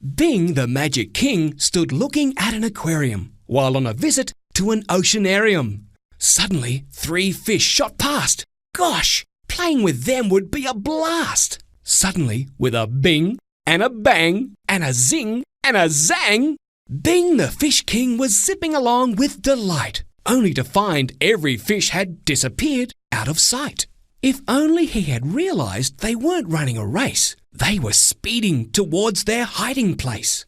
Bing the Magic King stood looking at an aquarium while on a visit to an oceanarium. Suddenly, 3 fish shot past. Gosh, playing with them would be a blast. Suddenly, with a bing and a bang and a zing and a zang, Bing the Fish King was zipping along with delight, only to find every fish had disappeared out of sight. If only he had realized they weren't running a race. They were speeding towards their hiding place.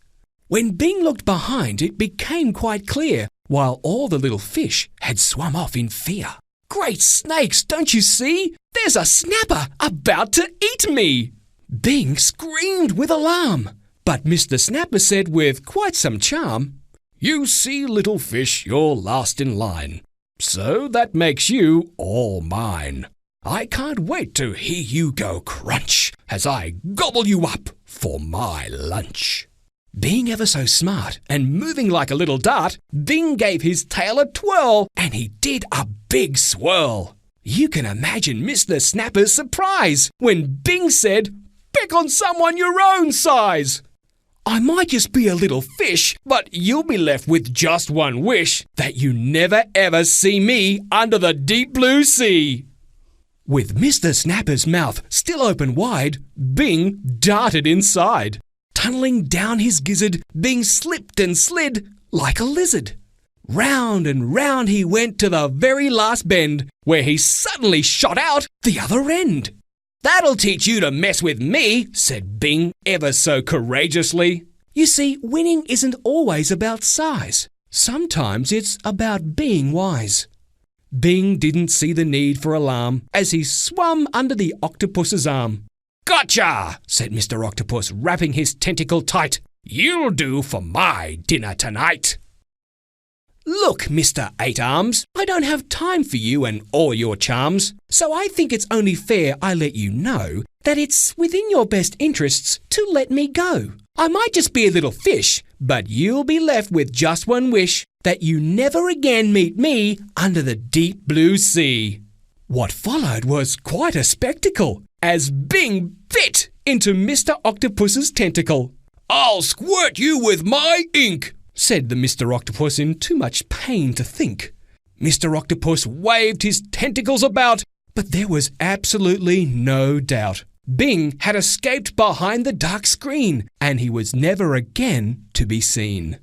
When Bing looked behind, it became quite clear, while all the little fish had swum off in fear. Great snakes, don't you see? There's a snapper about to eat me! Bing screamed with alarm, but Mr. Snapper said with quite some charm, "You see, little fish, you're last in line, so that makes you all mine. I can't wait to hear you go crunch as I gobble you up for my lunch." Being ever so smart and moving like a little dart, Bing gave his tail a twirl and he did a big swirl. You can imagine Mr. Snapper's surprise when Bing said, "Pick on someone your own size. I might just be a little fish, but you'll be left with just one wish, that you never ever see me under the deep blue sea." With Mr. Snapper's mouth still open wide, Bing darted inside. Tunneling down his gizzard, Bing slipped and slid like a lizard. Round and round he went to the very last bend, where he suddenly shot out the other end. "That'll teach you to mess with me," said Bing ever so courageously. You see, winning isn't always about size. Sometimes it's about being wise. Bing didn't see the need for alarm as he swum under the octopus's arm. "Gotcha!" said Mr. Octopus, wrapping his tentacle tight. "You'll do for my dinner tonight." "Look, Mr. Eight Arms, I don't have time for you and all your charms, so I think it's only fair I let you know that it's within your best interests to let me go. I might just be a little fish, but you'll be left with just one wish, that you never again meet me under the deep blue sea." What followed was quite a spectacle, as Bing bit into Mr. Octopus's tentacle. "I'll squirt you with my ink," said the Mr. Octopus in too much pain to think. Mr. Octopus waved his tentacles about, but there was absolutely no doubt. Bing had escaped behind the dark screen, and he was never again to be seen.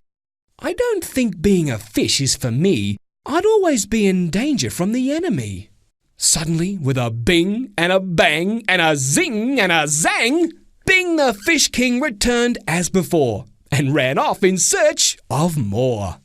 I don't think being a fish is for me. I'd always be in danger from the enemy. Suddenly, with a bing and a bang and a zing and a zang, Bing the Fish King returned as before and ran off in search of more.